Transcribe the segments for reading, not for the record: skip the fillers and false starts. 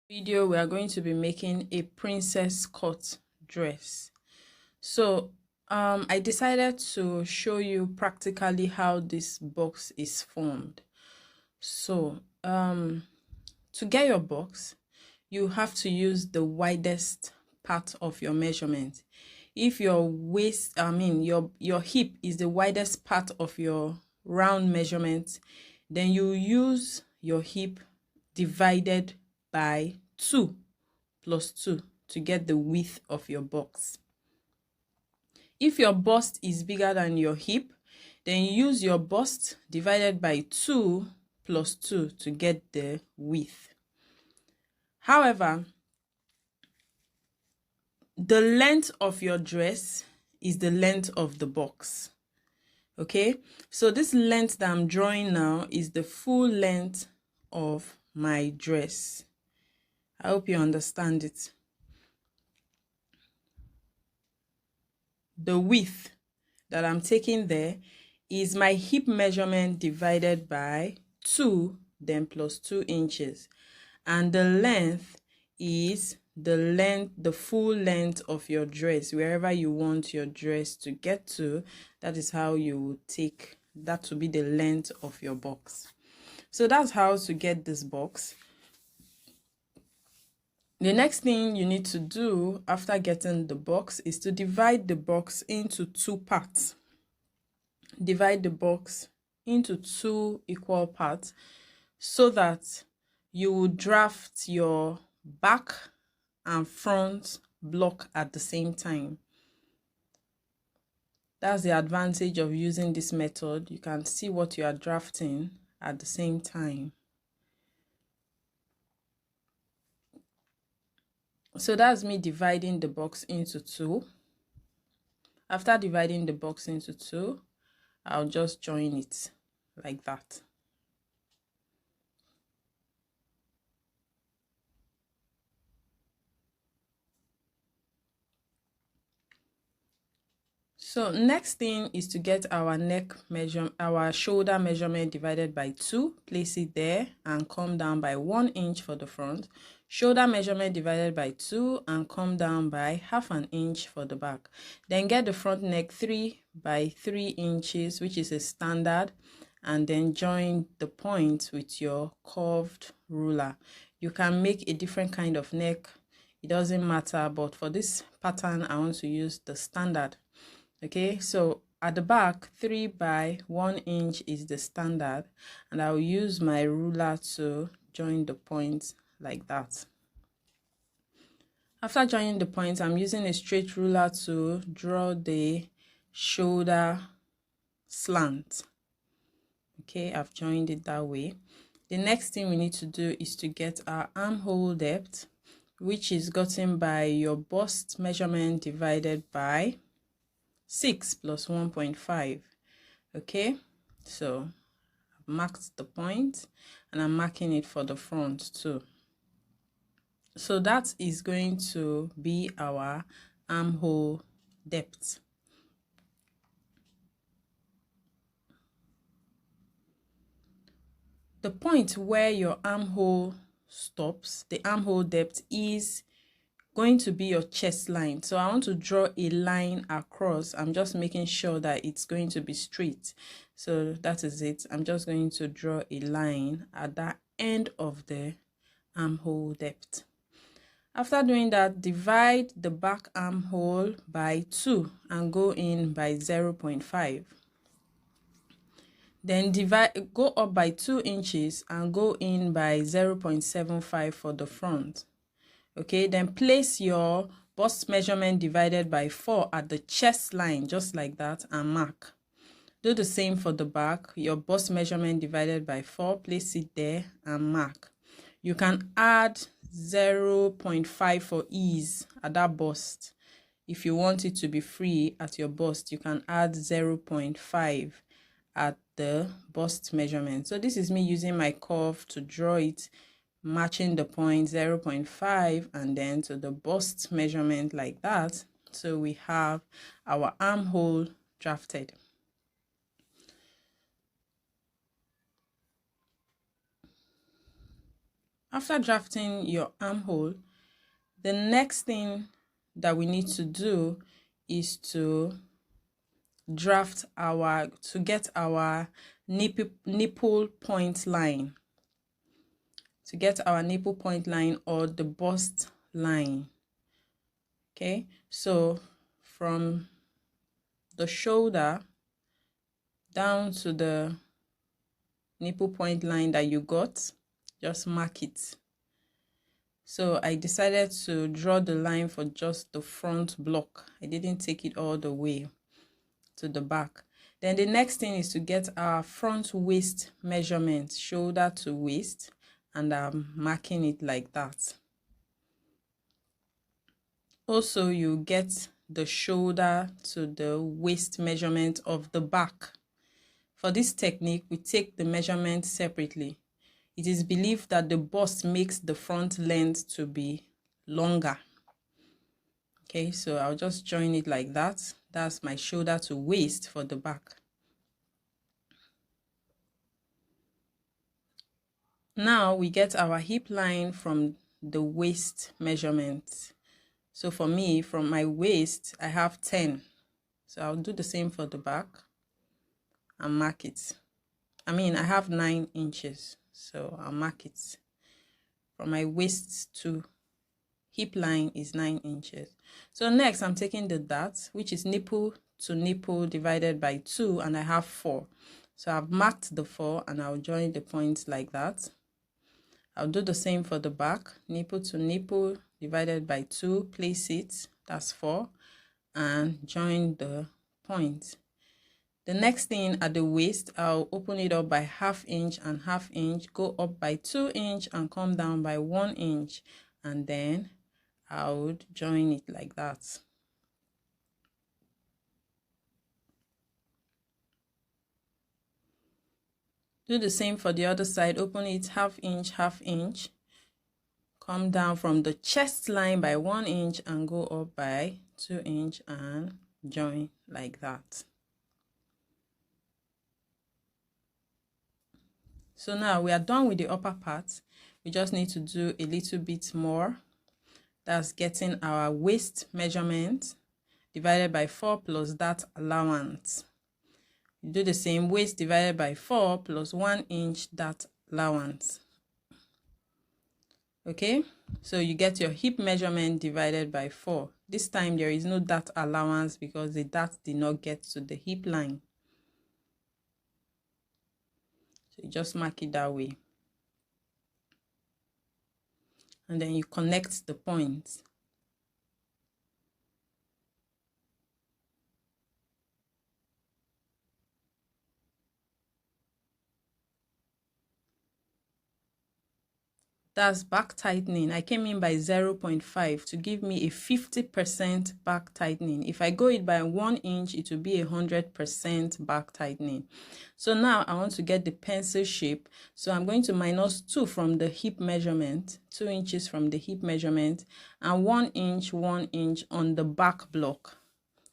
Video we are going to be making a princess cut dress. So I decided to show you practically how this box is formed. So to get your box, you have to use the widest part of your measurement. If your waist, your hip is the widest part of your round measurement, then you use your hip divided by 2 plus 2 to get the width of your box. If your bust is bigger than your hip, then use your bust divided by 2 plus 2 to get the width. However, the length of your dress is the length of the box. Okay, so this length that I'm drawing now is the full length of my dress. I hope you understand it. The width that I'm taking there is my hip measurement divided by 2, then plus 2 inches. And the length is the full length of your dress. Wherever you want your dress to get to, that is how you will take that to be the length of your box. So that's how to get this box. The next thing you need to do after getting the box is to divide the box into 2 parts. Divide the box into 2 equal parts so that you will draft your back and front block at the same time. That's the advantage of using this method. You can see what you are drafting at the same time. So that's me dividing the box into 2. After dividing the box into 2, I'll just join it like that. So next thing is to get our our shoulder measurement divided by 2, place it there and come down by 1 inch for the front. Shoulder measurement divided by 2 and come down by ½ an inch for the back. Then get the front neck 3 by 3 inches, which is a standard, and then join the point with your curved ruler. You can make a different kind of neck, it doesn't matter, but for this pattern I want to use the standard. Okay, so at the back 3 by 1 inch is the standard, and I'll use my ruler to join the points like that. After joining the points, I'm using a straight ruler to draw the shoulder slant. Okay, I've joined it that way. The next thing we need to do is to get our armhole depth, which is gotten by your bust measurement divided by 6 plus 1.5. Okay, so I've marked the point and I'm marking it for the front too. So that is going to be our armhole depth. The point where your armhole stops, the armhole depth, is going to be your chest line. So I want to draw a line across. I'm just making sure that it's going to be straight. So that is it. I'm just going to draw a line at that end of the armhole depth. After doing that, divide the back armhole by 2 and go in by 0.5. Then go up by 2 inches and go in by 0.75 for the front. Okay, then place your bust measurement divided by 4 at the chest line, just like that, and mark. Do the same for the back. Your bust measurement divided by 4, place it there and mark. You can add 0.5 for ease at that bust. If you want it to be free at your bust, you can add 0.5 at the bust measurement. So this is me using my curve to draw it, matching the point 0.5 and then to the bust measurement like that. So we have our armhole drafted. After drafting your armhole, the next thing that we need to do is to get our nipple point line. To get our nipple point line or the bust line. Okay, so from the shoulder down to the nipple point line that you got, just mark it. So I decided to draw the line for just the front block. I didn't take it all the way to the back. Then the next thing is to get our front waist measurement, shoulder to waist, and I'm marking it like that. Also, you get the shoulder to the waist measurement of the back. For this technique, we take the measurement separately. It is believed that the bust makes the front length to be longer. Okay, so I'll just join it like that. That's my shoulder to waist for the back. Now we get our hip line from the waist measurement. So for me, from my waist, I have 10. So I'll do the same for the back and mark it. I have 9 inches. So I'll mark it. From my waist to hip line is 9 inches. So next, I'm taking the dart, which is nipple to nipple divided by 2, and I have 4. So I've marked the 4 and I'll join the points like that. I'll do the same for the back, nipple to nipple divided by 2, place it, that's 4, and join the point. The next thing at the waist, I'll open it up by 1/2 inch and 1/2 inch, go up by 2 inch and come down by 1 inch, and then I would join it like that. Do the same for the other side, open it 1/2 inch, 1/2 inch, come down from the chest line by 1 inch and go up by 2 inch and join like that. So now we are done with the upper part. We just need to do a little bit more. That's getting our waist measurement divided by 4 plus that allowance. You do the same, waist divided by 4 plus 1 inch that allowance. Okay, so you get your hip measurement divided by 4. This time there is no that allowance because the dart did not get to the hip line. So you just mark it that way. And then you connect the points. That's back tightening. I came in by 0.5 to give me a 50% back tightening. If I go it by 1 inch, it will be 100% back tightening. So now I want to get the pencil shape. So I'm going to minus 2 from the hip measurement, 2 inches from the hip measurement, and 1 inch on the back block.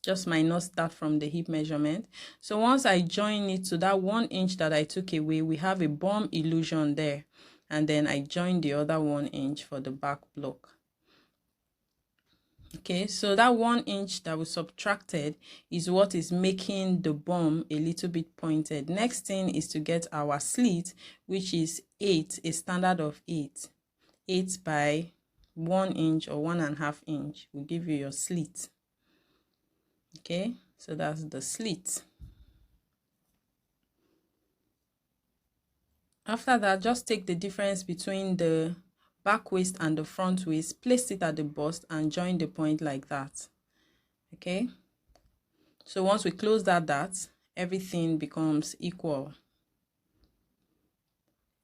Just minus that from the hip measurement. So once I join it to that 1 inch that I took away, we have a bum illusion there. And then I join the other 1 inch for the back block. Okay, so that 1 inch that we subtracted is what is making the bum a little bit pointed. Next thing is to get our slit, which is 8, a standard of 8. 8 by 1 inch or 1.5 inch will give you your slit. Okay, so that's the slit. After that, just take the difference between the back waist and the front waist, place it at the bust and join the point like that. Okay, so once we close that dart, everything becomes equal.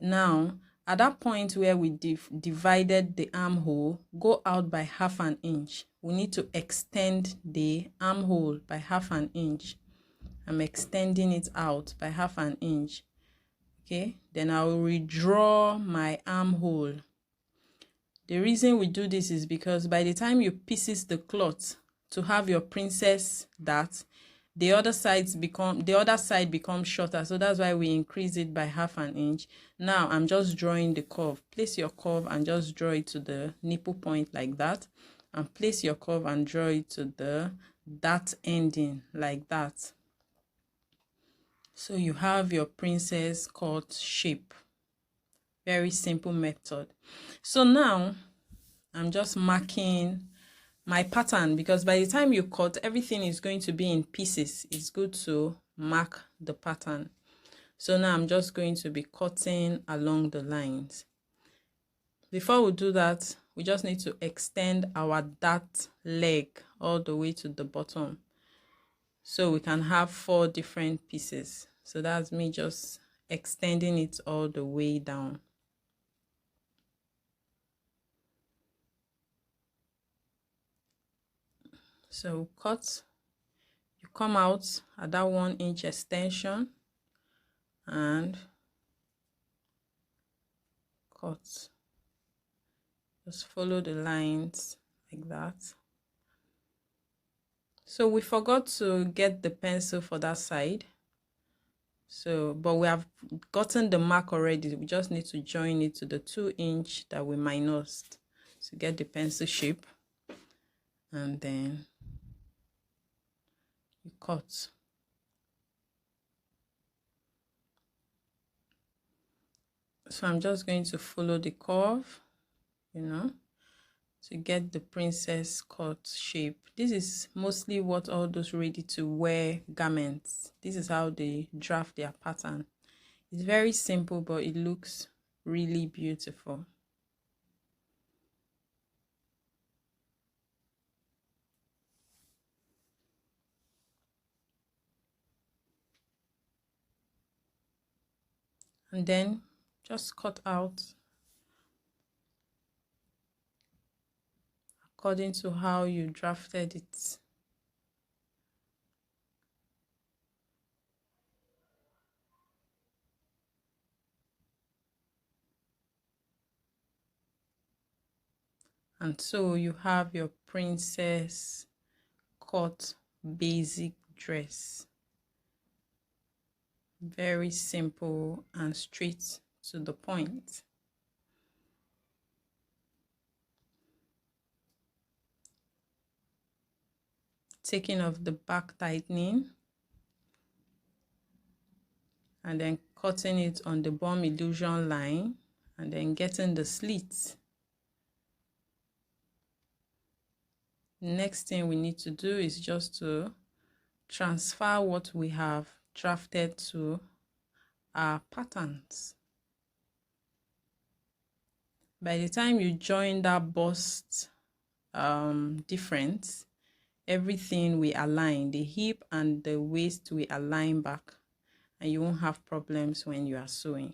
Now at that point where we divided the armhole, go out by 1/2 inch. We need to extend the armhole by 1/2 inch. I'm extending it out by 1/2 inch. Okay, then I will redraw my armhole. The reason we do this is because by the time you pieces the cloth to have your princess dart, the other side becomes shorter, so that's why we increase it by 1/2 inch. Now I'm just drawing the curve. Place your curve and just draw it to the nipple point like that, and place your curve and draw it to the dart ending like that. So you have your princess cut shape. Very simple method. So now I'm just marking my pattern, because by the time you cut, everything is going to be in pieces. It's good to mark the pattern. So now I'm just going to be cutting along the lines. Before we do that, we just need to extend our dart leg all the way to the bottom, so we can have 4 different pieces. So that's me just extending it all the way down. So cut, you come out at that 1 inch extension and cut. Just follow the lines like that. So we forgot to get the pencil for that side, so but we have gotten the mark already. We just need to join it to the 2 inch that we minused to get the pencil shape, and then you cut. So I'm just going to follow the curve, to get the princess cut shape. This is mostly what all those ready-to-wear garments, this is how they draft their pattern. It's very simple, but it looks really beautiful. And then just cut out according to how you drafted it. And so you have your princess cut basic dress. Very simple and straight to the point. Taking off the back tightening and then cutting it on the bum illusion line, and then getting the slits. Next thing we need to do is just to transfer what we have drafted to our patterns. By the time you join that bust difference, everything will align. The hip and the waist will align back, and you won't have problems when you are sewing.